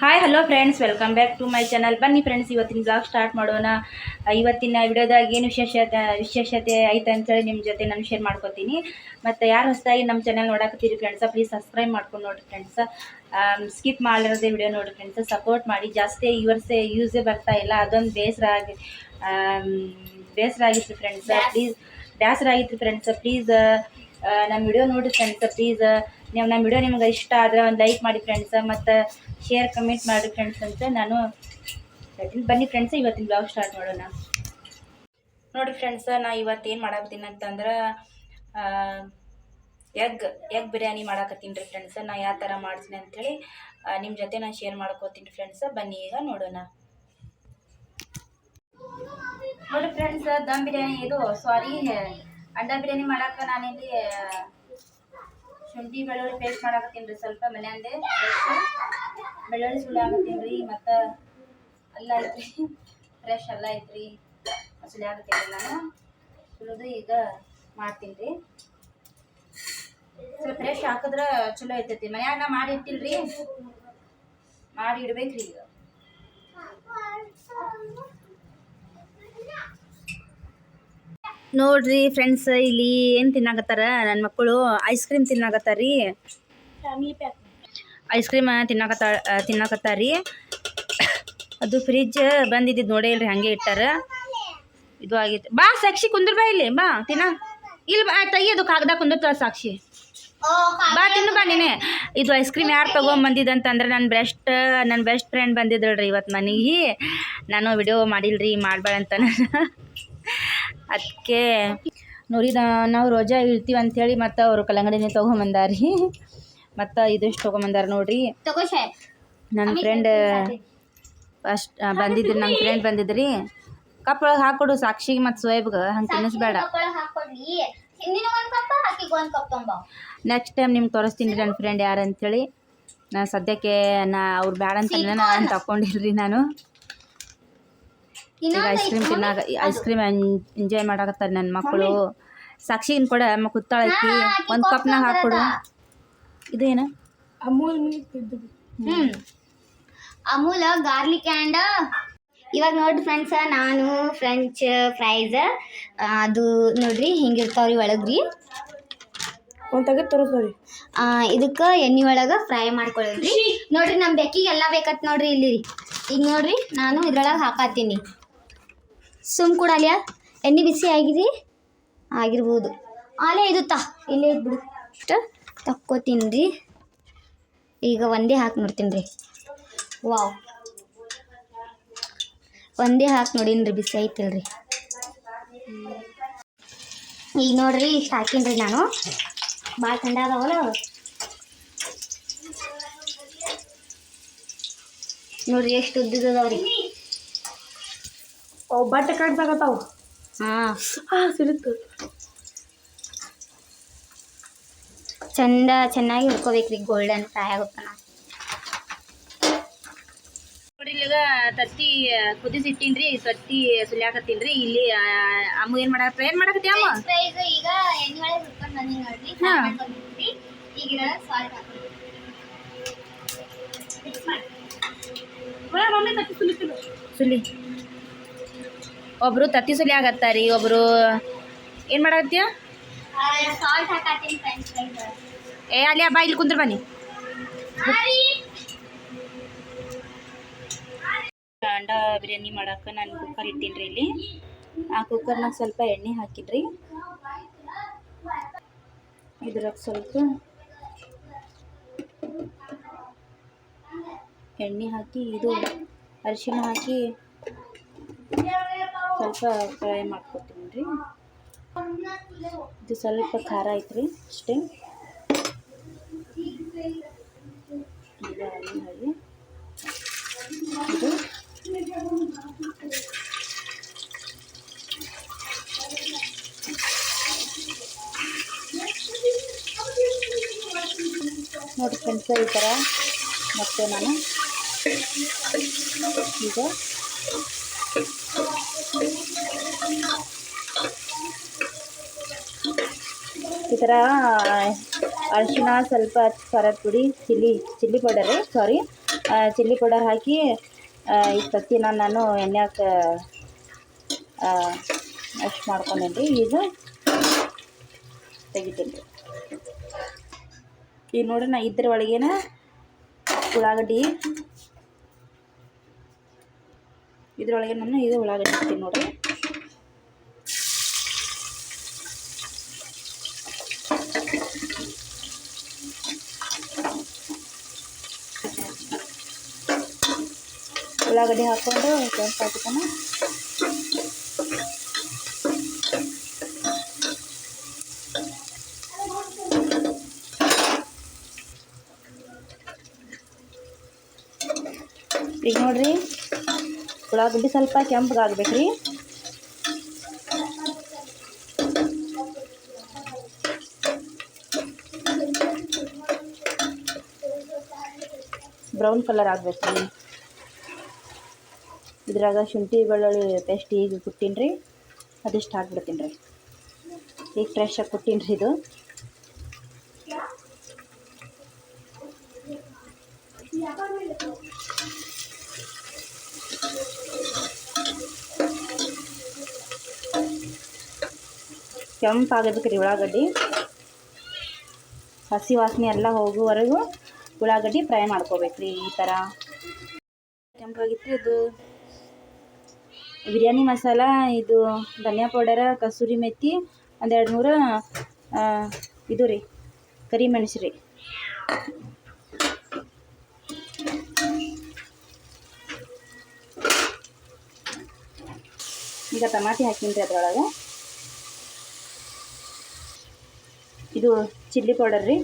Hi hello friends, welcome back to my channel. ಬನ್ನಿ friends, ಇವತ್ತಿನ blog start ಮಾಡೋಣ. ಇವತ್ತಿನ ವಿಡಿಯೋದಾಗ ಏನು ವಿಶೇಷತೆ ಐತೆ ಅಂತೇಳಿ ನಿಮ್ಮ ಜೊತೆ ನಾನು ಶೇರ್ ಮಾಡ್ಕೊತೀನಿ. ಮತ್ತು ಯಾರು ಹೊಸದಾಗಿ ನಮ್ಮ ಚಾನಲ್ ನೋಡಕತ್ತೀರಿ ಫ್ರೆಂಡ್ಸ, ಪ್ಲೀಸ್ ಸಬ್ಸ್ಕ್ರೈಬ್ ಮಾಡ್ಕೊಂಡು ನೋಡಿರಿ ಫ್ರೆಂಡ್ಸ. ಸ್ಕಿಪ್ ಮಾಡಿರೋದೇ ವಿಡಿಯೋ ನೋಡಿರಿ ಫ್ರೆಂಡ್ಸ. ಸಪೋರ್ಟ್ ಮಾಡಿ. ಜಾಸ್ತಿ ಯೂಸೇ ಬರ್ತಾ ಇಲ್ಲ, ಅದೊಂದು ಬೇಸರ ಆಗಿತ್ತು ಫ್ರೆಂಡ್ಸ. ಪ್ಲೀಸ್ ನಮ್ಮ ವಿಡಿಯೋ ನೋಡಿ ಫ್ರೆಂಡ್ಸ. ಪ್ಲೀಸ್ ನಮ್ಮ ವಿಡಿಯೋ ನಿಮ್ಗೆ ಇಷ್ಟ ಆದರೆ ಒಂದು ಲೈಕ್ ಮಾಡಿ ಫ್ರೆಂಡ್ಸ, ಮತ್ತು ಶೇರ್ ಕಮೆಂಟ್ ಮಾಡಿ ಫ್ರೆಂಡ್ಸ್ ಅಂತ ನಾನು ಹೇಳ್ತೀನಿ. ಬನ್ನಿ ಫ್ರೆಂಡ್ಸ್, ಇವತ್ತಿನ ಬ್ಲಾಗ್ ಸ್ಟಾರ್ಟ್ ಮಾಡೋಣ. ನೋಡಿ ಫ್ರೆಂಡ್ಸ, ನಾ ಇವತ್ತೇನು ಮಾಡಾಕತ್ತೀನಿ ಅಂತಂದ್ರೆ ಎಗ್ ಬಿರಿಯಾನಿ ಮಾಡಾಕತ್ತೀನಿ ರೀ ಫ್ರೆಂಡ್ಸ. ನಾ ಯಾವ ಥರ ಮಾಡ್ತೀನಿ ಅಂಥೇಳಿ ನಿಮ್ಮ ಜೊತೆ ನಾನು ಶೇರ್ ಮಾಡ್ಕೋತೀನಿ ಫ್ರೆಂಡ್ಸ. ಬನ್ನಿ ಈಗ ನೋಡೋಣ. ನೋಡಿ ಫ್ರೆಂಡ್ಸ್, ದಮ್ ಬಿರಿಯಾನಿ ಅಂಡಾ ಬಿರಿಯಾನಿ ಮಾಡಕ್ಕೆ ನಾನಿಲ್ಲಿ ಶುಂಠಿ ಬೆಳ್ಳುಳ್ಳಿ ಪೇಸ್ಟ್ ಮಾಡಾಕತ್ತೀನಿ ರೀ. ಸ್ವಲ್ಪ ಮನೆಯಂದೆ ಬೆಳ್ಳುಳ್ಳಿ ಸುಳಿ ಆಗತ್ತೀನಿ ರೀ. ಮತ್ತು ಅಲ್ಲ ಐತ್ರಿ, ಫ್ರೆಶ್ ಅಲ್ಲ ಐತ್ರಿ, ಸುಳಿ ಆಗತ್ತೀನಿ ನಾನು ಸುಲಿದು ಈಗ ಮಾಡ್ತೀನಿ ರೀ. ಸ್ವಲ್ಪ ಫ್ರೆಶ್ ಹಾಕಿದ್ರೆ ಚಲೋ ಇರ್ತೈತಿ. ಮನ್ಯಾಗ ನಾ ಮಾಡಿ ಇಟ್ಟಿಲ್ರಿ, ಮಾಡಿ ಇಡ್ಬೇಕ್ರಿ ಈಗ. ನೋಡ್ರಿ ಫ್ರೆಂಡ್ಸ್, ಇಲ್ಲಿ ಏನು ತಿನ್ನಾಕತ್ತಾರ ನನ್ನ ಮಕ್ಕಳು? ಐಸ್ ಕ್ರೀಮ್ ತಿನ್ನಾಕತ್ತಾರ ರೀ. ಐಸ್ ಕ್ರೀಮ್ ತಿನ್ನಾಕತ್ತಾರ ರೀ. ಅದು ಫ್ರಿಜ್ ಬಂದಿದ್ದು ನೋಡೇ ಇಲ್ರಿ, ಹಾಗೆ ಇಟ್ಟಾರ. ಇದು ಆಗಿತ್ತು. ಬಾ ಸಾಕ್ಷಿ, ಕುಂದ್ರ ಬಾ ಇಲ್ಲಿ, ಬಾ ತಿನ್ನ. ಇಲ್ಲಿ ಬಾ, ತೆಗಿಯೋದು ಕಾಗದ ಕುಂದಿರ್ತಾಳ ಸಾಕ್ಷಿ. ಬಾ ತಿನ್ನು ಬಾ ನೀನೆ. ಇದು ಐಸ್ ಕ್ರೀಮ್ ಯಾರು ತೊಗೊಂಬಂದಿದ್ದಂತಂದ್ರೆ ನನ್ನ ಬೆಸ್ಟ್ ಫ್ರೆಂಡ್ ಬಂದಿದ್ದಳ್ರಿ ಇವತ್ತು ಮನೆಗೆ. ನಾನು ವಿಡಿಯೋ ಮಾಡಿಲ್ರಿ, ಮಾಡ್ಬೇಡ ಅಂತ ಅದಕ್ಕೆ ನೋಡಿ. ನಾವು ರೋಜಾ ಇಳ್ತೀವಿ ಅಂಥೇಳಿ ಮತ್ತು ಅವರು ಕಲ್ಲಂಗಡಿನೇ ತೊಗೊಂಬಂದಾರಿ. ಮತ್ತು ಇದಿಷ್ಟು ತೊಗೊಂಬಂದಾರ ನೋಡ್ರಿ. ನನ್ನ ಫ್ರೆಂಡ್ ಬಂದಿದ್ರಿ. ಕಪ್ಪೊಳಗೆ ಹಾಕ್ಕೊಡು ಸಾಕ್ಷಿಗೆ ಮತ್ತು ಸೋಯಬ್ಗೆ, ಹಂಗೆ ತಿನ್ನಿಸ್ಬೇಡ. ನೆಕ್ಸ್ಟ್ ಟೈಮ್ ನಿಮ್ಗೆ ತೋರಿಸ್ತೀನಿ ರೀ ನನ್ನ ಫ್ರೆಂಡ್ ಯಾರು ಅಂಥೇಳಿ. ನಾನು ಸದ್ಯಕ್ಕೆ ಅವ್ರು ಬೇಡ ಅಂತ ನಾನು ತಗೊಂಡಿಲ್ರಿ. ನಾನು ಈಗ ಐಸ್ ಕ್ರೀಮ್ ಎಂಜಾಯ್ ಮಾಡಾಕತ್ತಾರೆ ನನ್ನ ಮಕ್ಕಳು. ಸಾಕ್ಷಿನ ಕೂಡ ಕೂತಾಳಕಿ, ಒಂದು ಕಪ್ನಾಗ ಹಾಕ್ಕೊಡು. ಇದೇನು ಅಮೂಲ್ ಗಾರ್ಲಿಕ್ ಆ್ಯಂಡ್ ಇವಾಗ ನೋಡ್ರಿ ಫ್ರೆಂಡ್ಸ, ನಾನು ಫ್ರೆಂಚ್ ಫ್ರೈಸ್ ಅದು ನೋಡ್ರಿ ಹಿಂಗಿರ್ತಾವ್ರಿ ಒಳಗ್ರಿ. ತೋರಿಸ್ರಿ. ಇದಕ್ಕೆ ಎಣ್ಣೆ ಒಳಗೆ ಫ್ರೈ ಮಾಡ್ಕೊಳ್ಳಿ ನೋಡ್ರಿ. ನಮ್ಮ ಬೆಕ್ಕಿಗೆ ಎಲ್ಲ ಬೇಕತ್ ನೋಡ್ರಿ ಇಲ್ಲಿ. ಈಗ ನೋಡ್ರಿ ನಾನು ಇದ್ರೊಳಗೆ ಹಾಕಾತೀನಿ. ಕೂಡ ಅಲ್ಲಿಯ ಎಣ್ಣೆ ಬಿಸಿ ಆಗಿರ್ಬೋದು. ಅಲ್ಲೇ ಇದು ಇಲ್ಲೇ ಇದ್ಬಿಡು. ಇಷ್ಟು ತಕ್ಕೋತೀನಿ ರೀ. ಈಗ ಒಂದೇ ಹಾಕಿ ನೋಡ್ತೀನಿ ರೀ. ವಾವ್, ಒಂದೇ ಹಾಕಿ ನೋಡೀನಿ ರೀ, ಬಿಸಿ ಐತಿಲ್ರಿ. ಈಗ ನೋಡ್ರಿ ಇಷ್ಟು ಹಾಕೀನಿ ರೀ ನಾನು. ಭಾಳ ಥಂಡ ಅದಾವಲ್ಲ ನೋಡ್ರಿ, ಎಷ್ಟು ಉದ್ದಿದ್ದವ್ರಿ. ಬಟ್ಟೆ ಕಟ್ಟಾಗತ್ತಾವ. ಸಿಡುತ್ತೆ. ಚೆನ್ನಾಗಿ ಹುರ್ಕೋಬೇಕ್ರಿ, ಗೋಲ್ಡನ್ ಫ್ರೈ ಆಗುತ್ತಾನ. ನೋಡ್ರಿ, ಈಗ ತತ್ತಿ ಕುದಿಸಿಟ್ಟಿನ್ರಿ, ತತ್ತಿ ಸುಲಿಯಾಕತ್ತೀನ್ರಿ. ಇಲ್ಲಿ ಅಮ್ಮ ಏನ್ ಮಾಡಕತ್ತಿ ಅಮ್ಮ? ಈಗ ಎಣ್ಣೆ ಒಳಗೆ ಹುರ್ಕೊಂಡು ಬಂದೀನಿ ನೋಡ್ರಿ. ಈಗ ಸಾಲ್ಟ್ ಸುಲಿ. ಒಬ್ರು ತತ್ತಿ ಸುಲಿ ಆಗತ್ತಾರಿ, ಒಬ್ರು ಏನ್ ಮಾಡಕತ್ತೀಯ? Salt ಹಾಕತ್ತೀನಿ friends. ಅಲ್ಲಿ ಬಾ, ಇಲ್ಲಿ ಕುಂದ್ರ ಬನ್ನಿ. ಅಂಡಾ ಬಿರಿಯಾನಿ ಮಾಡಕ್ಕೆ ನಾನು ಕುಕ್ಕರ್ ಇಟ್ಟೀನಿ ಇಲ್ಲಿ. ಆ ಕುಕ್ಕರ್ನಾಗ ಸ್ವಲ್ಪ ಎಣ್ಣೆ ಹಾಕಿದ್ರಿ. ಇದ್ರಾಗ ಸ್ವಲ್ಪ ಎಣ್ಣೆ ಹಾಕಿ, ಇದು ಅರಿಶಿಣ ಹಾಕಿ ಸ್ವಲ್ಪ ಫ್ರೈ ಮಾಡ್ಕೊತೀನಿ ರೀ. ಇದು ಸ್ವಲ್ಪ ಖಾರ ಐತ್ರಿ ಅಷ್ಟೇ. ಈಗ ಹಾಗೆ ಇದು ನೋಡಿ ಫ್ರೆಂಡ್ಸ್, ಈ ಥರ ಮತ್ತೆ ನಾನು ಈಗ ಈ ಥರ ಅರಿಶಿಣ, ಸ್ವಲ್ಪ ಖಾರದ ಪುಡಿ, ಚಿಲ್ಲಿ ಪೌಡರ್ ಸಾರಿ, ಚಿಲ್ಲಿ ಪೌಡರ್ ಹಾಕಿ ಈ ತತ್ತಿನ ನಾನು ಎಣ್ಣೆಯಾಗ ಅಷ್ಟು ಮಾಡ್ಕೊಂಡೇನಿ ರೀ. ಈಗ ತೆಗಿತೀನಿ ರೀ. ಈಗ ನೋಡ್ರಿ ನಾ ಇದ್ರ ಒಳಗೇನ ಉಳ್ಳಾಗಡ್ಡಿ ಇದ್ರೊಳಗೆ ನಾನು ಈಗ ಉಳ್ಳಾಗಡ್ಡಿ ಹಾಕ್ತೀನಿ ನೋಡ್ರಿ. ಉಳ್ಳಾಗಡ್ಡಿ ಹಾಕ್ಕೊಂಡು ಕೆಂಪು ಹಾಕ್ತಾನ. ಈಗ ನೋಡ್ರಿ ಉಳ್ಳಾಗಡ್ಡಿ ಸ್ವಲ್ಪ ಕೆಂಪಗಾಗ್ಬೇಕು ರೀ. ಬ್ರೌನ್ ಕಲರ್ ಆಗ್ಬೇಕು ರೀ. ಇದ್ರಾಗ ಶುಂಠಿ ಬೆಳ್ಳುಳ್ಳಿ ಪೇಸ್ಟ್ ಈಗ ಕುಟ್ಟೀನಿ ರೀ, ಅದಿಷ್ಟು ಹಾಕ್ಬಿಡ್ತೀನಿ ರೀ. ಈಗ ಫ್ರೆಶಾಗಿ ಕುಟ್ಟೀನಿ ರೀ ಇದು. ಕೆಂಪಾಗಬೇಕು ರೀ ಉಳ್ಳಾಗಡ್ಡಿ. ಹಸಿ ವಾಸನೆ ಎಲ್ಲ ಹೋಗುವವರೆಗೂ ಉಳ್ಳಾಗಡ್ಡಿ ಫ್ರೈ ಮಾಡ್ಕೋಬೇಕು ರೀ. ಈ ಥರ ಕೆಂಪಾಗಿತ್ತು. ಇದು ಬಿರಿಯಾನಿ ಮಸಾಲ, ಇದು ಧನಿಯಾ ಪೌಡರ, ಕಸೂರಿ ಮೆಥಿ, ಒಂದು 2-3 ಇದು ರೀ ಕರಿಮೆಣಸು ರೀ. ಈಗ ಟಮಾಟಿ ಹಾಕೀನಿ ರೀ ಅದ್ರೊಳಗೆ. ಇದು ಚಿಲ್ಲಿ ಪೌಡರ್ ರೀ.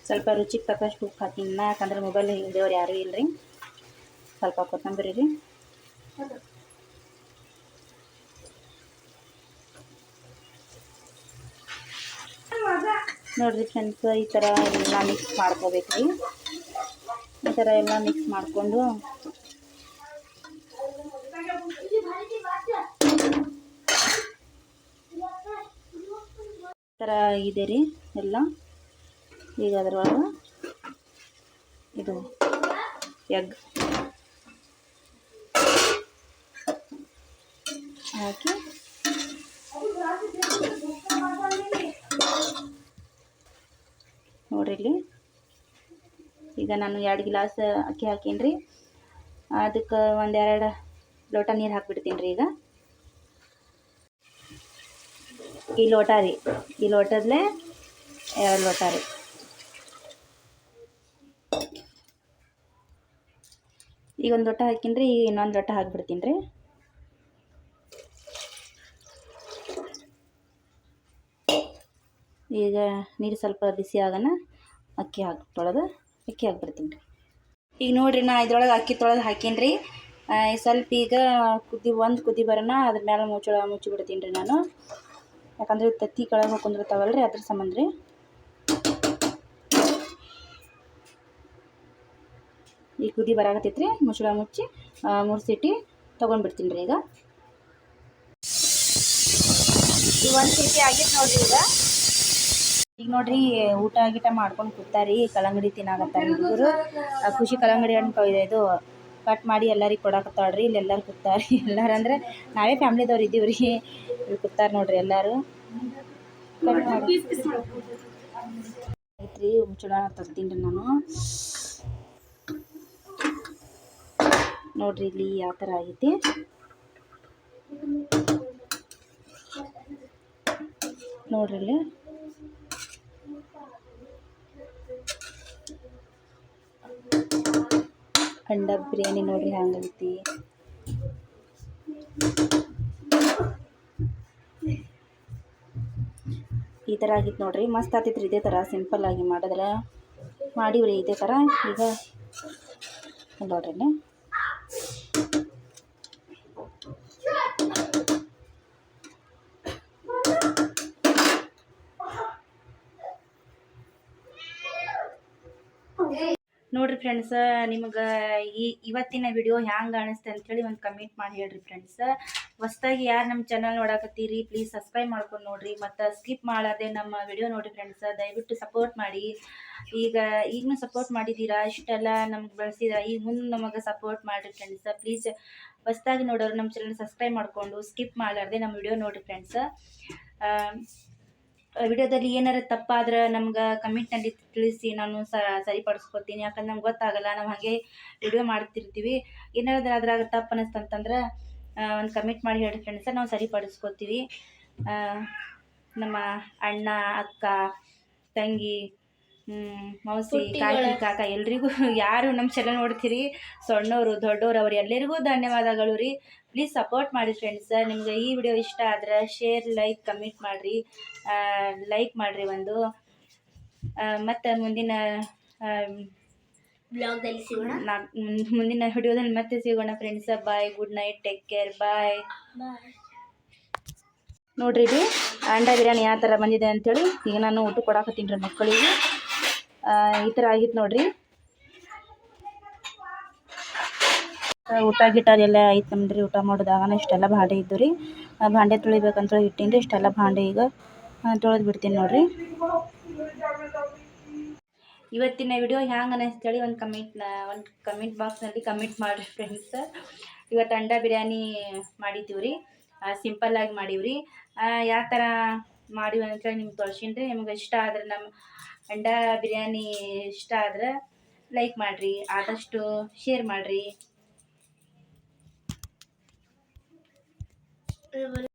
ಸ್ವಲ್ಪ ರುಚಿಗೆ ತಕ್ಕಷ್ಟು ಉಪ್ಪು ಹಾಕಿನ, ಯಾಕಂದ್ರೆ ಮೊಬೈಲ್ ಹಿಡಿಯೋರು ಯಾರೂ ಇಲ್ಲ ರೀ. ಸ್ವಲ್ಪ ಕೊತ್ತಂಬರಿ ರೀ. ನೋಡಿರಿ ಫ್ರೆಂಡ್ಸ್, ಈ ಥರ ಎಲ್ಲ ಮಿಕ್ಸ್ ಮಾಡ್ಕೋಬೇಕು ರೀ. ಈ ಥರ ಎಲ್ಲ ಮಿಕ್ಸ್ ಮಾಡಿಕೊಂಡು ಈ ಥರ ಇದೆ ರೀ ಎಲ್ಲ. ಈಗ ಅದರೊಳಗೆ ಇದು ಎಗ್ ಹಾಕಿ ನೋಡ್ರಿ ಇಲ್ಲಿ. ಈಗ ನಾನು 2 ಗ್ಲಾಸ್ ಅಕ್ಕಿ ಹಾಕೀನಿ ರೀ. ಅದಕ್ಕೆ 1-2 ಲೋಟ ನೀರು ಹಾಕ್ಬಿಡ್ತೀನಿ ರೀ. ಈಗ ಈ ಲೋಟ ರೀ, ಈ ಲೋಟದಲ್ಲೇ 2 ಲೋಟ ರೀ. ಈಗ 1 ಲೋಟ ಹಾಕೀನಿ ರೀ. ಈಗ ಇನ್ನೊಂದು ಲೋಟ ಹಾಕ್ಬಿಡ್ತೀನಿ ರೀ. ಈಗ ನೀರು ಸ್ವಲ್ಪ ಬಿಸಿ ಆಗೋಣ, ಅಕ್ಕಿ ಹಾಕ್ಬಿಡ್ತೀನಿ ರೀ. ಈಗ ನೋಡಿರಿ ನಾ ಇದ್ರೊಳಗೆ ಅಕ್ಕಿ ತೊಳೆದು ಹಾಕೀನಿ ರೀ. ಸ್ವಲ್ಪ ಈಗ ಕುದಿ ಬರೋಣ, ಅದ್ರ ಮೇಲೆ ಮುಚ್ಚಿಬಿಡ್ತೀನಿ ರೀ ನಾನು. ಯಾಕಂದ್ರೆ ತತ್ತಿ ಕೆಳಗೆ ಹೋಗ್ಕೊಂಡಿರ್ತಾವಲ್ಲ ರೀ, ಅದ್ರ ಸಂಬಂಧ ರೀ. ಈಗ ಕುದಿ ಬರಾಕತ್ತೈತೆ ರೀ. ಮುಚ್ಚಿ 3 ಸೀಟಿ ತೊಗೊಂಡ್ಬಿಡ್ತೀನಿ ರೀ. ಈಗ 1 ಸೀಟಿ ಆಗಿತ್ತು ನೋಡಿರಿ. ಈಗ ನೋಡ್ರಿ ಊಟ ಗೀಟ ಮಾಡ್ಕೊಂಡು ಕೂತಾರಿ. ಕಲ್ಲಂಗಡಿ ತಿನ್ನಾಕತ್ತಾರೆ ಹುಡುಗರು. ಖುಷಿ ಕಲ್ಲಂಗಡಿ ಹಣ್ಣು ಇದು ಕಟ್ ಮಾಡಿ ಎಲ್ಲರಿಗೆ ಕೊಡಾಕತ್ತಾಳ್ರಿ. ಇಲ್ಲಿ ಎಲ್ಲರೂ ಕೂತಾರೆ. ಎಲ್ಲರೂ ಅಂದರೆ ನಾವೇ ಫ್ಯಾಮ್ಲಿದವ್ರು ಇದ್ದೀವಿ ರೀ. ಇಲ್ಲಿ ಕೂತಾರೆ ನೋಡ್ರಿ ಎಲ್ಲರೂ. ಐತ್ರಿ ಮುಚ್ಚಳ ತೆಗ್ದೀನಿ ರೀ ನಾನು. ನೋಡ್ರಿ ಇಲ್ಲಿ ಯಾವ ಥರ ಆಗೈತಿ. ನೋಡ್ರಿ ಇಲ್ಲಿ ಅಂಡ ಬಿರಿಯಾನಿ ನೋಡ್ರಿ ಹ್ಯಾಂಗೈತಿ. ಈ ಥರ ಆಗಿತ್ತು ನೋಡ್ರಿ. ಮಸ್ತ್ ಆಗ್ತೈತ್ರಿ. ಇದೇ ಥರ ಸಿಂಪಲ್ ಆಗಿ ಮಾಡಿದ್ರೆ ಮಾಡಿವ್ರಿ ಇದೇ ಥರ. ಈಗ ನೋಡ್ರಿ ನೋಡಿರಿ ಫ್ರೆಂಡ್ಸ, ನಿಮಗೆ ಇವತ್ತಿನ ವಿಡಿಯೋ ಹ್ಯಾಂಗೆ ಅನಿಸ್ತೆ ಅಂಥೇಳಿ ಒಂದು ಕಮೆಂಟ್ ಮಾಡಿ ಹೇಳ್ರಿ ಫ್ರೆಂಡ್ಸ. ಹೊಸ್ದಾಗಿ ಯಾರು ನಮ್ಮ ಚಾನಲ್ ನೋಡಕತ್ತೀರಿ ಪ್ಲೀಸ್ ಸಬ್ಸ್ಕ್ರೈಬ್ ಮಾಡ್ಕೊಂಡು ನೋಡಿರಿ, ಮತ್ತು ಸ್ಕಿಪ್ ಮಾಡದೆ ನಮ್ಮ ವಿಡಿಯೋ ನೋಡಿರಿ ಫ್ರೆಂಡ್ಸ. ದಯವಿಟ್ಟು ಸಪೋರ್ಟ್ ಮಾಡಿ. ಈಗಲೂ ಸಪೋರ್ಟ್ ಮಾಡಿದ್ದೀರಾ, ಇಷ್ಟೆಲ್ಲ ನಮ್ಗೆ ಬೆಳೆಸಿದ, ಈಗ ಮುಂದೆ ನಮಗೆ ಸಪೋರ್ಟ್ ಮಾಡಿರಿ ಫ್ರೆಂಡ್ಸ. ಪ್ಲೀಸ್ ಹೊಸ್ದಾಗಿ ನೋಡೋರು ನಮ್ಮ ಚಾನಲ್ ಸಬ್ಸ್ಕ್ರೈಬ್ ಮಾಡಿಕೊಂಡು ಸ್ಕಿಪ್ ಮಾಡಲಾರ್ದೆ ನಮ್ಮ ವಿಡಿಯೋ ನೋಡಿರಿ ಫ್ರೆಂಡ್ಸ. ವಿಡಿಯೋದಲ್ಲಿ ಏನಾರು ತಪ್ಪಾದ್ರೆ ನಮ್ಗೆ ಕಮೆಂಟ್ನಲ್ಲಿ ತಿಳಿಸಿ, ನಾನು ಸರಿಪಡಿಸ್ಕೊತೀನಿ. ಯಾಕಂದ್ರೆ ನಮ್ಗೆ ಗೊತ್ತಾಗಲ್ಲ, ನಾವು ಹಾಗೆ ವಿಡಿಯೋ ಮಾಡ್ತಿರ್ತೀವಿ. ಏನಾದ್ರು ಅದ್ರಾಗ ತಪ್ಪು ಅನ್ನಿಸ್ತಂತಂದ್ರೆ ಒಂದು ಕಮೆಂಟ್ ಮಾಡಿ ಹೇಳಿ ಫ್ರೆಂಡ್ಸ, ನಾವು ಸರಿಪಡಿಸ್ಕೊತೀವಿ. ನಮ್ಮ ಅಣ್ಣ, ಅಕ್ಕ, ತಂಗಿ, ಮೌಸಿ, ಕಾಕಿ, ಕಾಕ ಎಲ್ರಿಗೂ ಯಾರು ನಮ್ಮ ಚಾನಲ್ ನೋಡ್ತೀರಿ, ಸಣ್ಣವರು ದೊಡ್ಡವರು, ಅವ್ರು ಎಲ್ಲರಿಗೂ ಧನ್ಯವಾದಗಳು ರೀ. ಪ್ಲೀಸ್ ಸಪೋರ್ಟ್ ಮಾಡಿ ಫ್ರೆಂಡ್ಸ. ನಿಮ್ಗೆ ಈ ವಿಡಿಯೋ ಇಷ್ಟ ಆದ್ರೆ ಶೇರ್, ಲೈಕ್, ಕಮೆಂಟ್ ಮಾಡಿರಿ. ಲೈಕ್ ಮಾಡಿರಿ ಒಂದು. ಮತ್ತು ಮುಂದಿನ ಬ್ಲಾಗ್ದಲ್ಲಿ ಸಿಗೋಣ. ಮುಂದಿನ ವಿಡಿಯೋದಲ್ಲಿ ಮತ್ತೆ ಸಿಗೋಣ ಫ್ರೆಂಡ್ಸ. ಬಾಯ್, ಗುಡ್ ನೈಟ್, ಟೇಕ್ ಕೇರ್, ಬಾಯ್. ನೋಡ್ರಿ ರೀ ಅಂಡಾ ಬಿರಿಯಾನಿ ಯಾವ ಥರ ಬಂದಿದೆ ಅಂಥೇಳಿ ಈಗ ನಾನು ಊಟ ಕೊಡಾಕತ್ತೀನಿ ರೀ ಮಕ್ಕಳಿಗೆ. ಈ ಥರ ಆಗಿತ್ತು ನೋಡ್ರಿ. ಊಟ ಗಿಟ ಎಲ್ಲ ಐತೆ ನಮ್ದು ರೀ. ಊಟ ಮಾಡೋದಾಗನ ಇಷ್ಟೆಲ್ಲ ಭಾಂಡೆ ಇದ್ದು ರೀ. ಭಾಂಡೆ ತೊಳಿಬೇಕಂತೇಳಿ ಇಟ್ಟೀನಿ ರೀ. ಇಷ್ಟೆಲ್ಲ ಭಾಂಡೆ ಈಗ ತೊಳೆದು ಬಿಡ್ತೀನಿ ನೋಡ್ರಿ. ಇವತ್ತಿನ ವಿಡಿಯೋ ಹ್ಯಾಂಗೆ ಅನ್ನಿಸ್ತೇಳಿ ಒಂದು ಕಮೆಂಟ್ ಬಾಕ್ಸ್ನಲ್ಲಿ ಕಮೆಂಟ್ ಮಾಡಿರಿ ಫ್ರೆಂಡ್ಸ್. ಇವತ್ತು ಅಂಡಾ ಬಿರಿಯಾನಿ ಮಾಡಿದ್ದೀವಿ ರೀ. ಸಿಂಪಲ್ಲಾಗಿ ಮಾಡೀವಿ. ಯಾವ ಥರ ಮಾಡೀವಿ ಅಂತೇಳಿ ನಿಮ್ಗೆ ತೋರಿಸೀನಿ ರೀ. ನಿಮ್ಗೆ ಇಷ್ಟ ಆದ್ರೆ ನಮ್ಮ ಅಂಡಾ ಬಿರಿಯಾನಿ ಇಷ್ಟ ಆದ್ರೆ ಲೈಕ್ ಮಾಡಿರಿ, ಆದಷ್ಟು ಶೇರ್ ಮಾಡಿರಿ.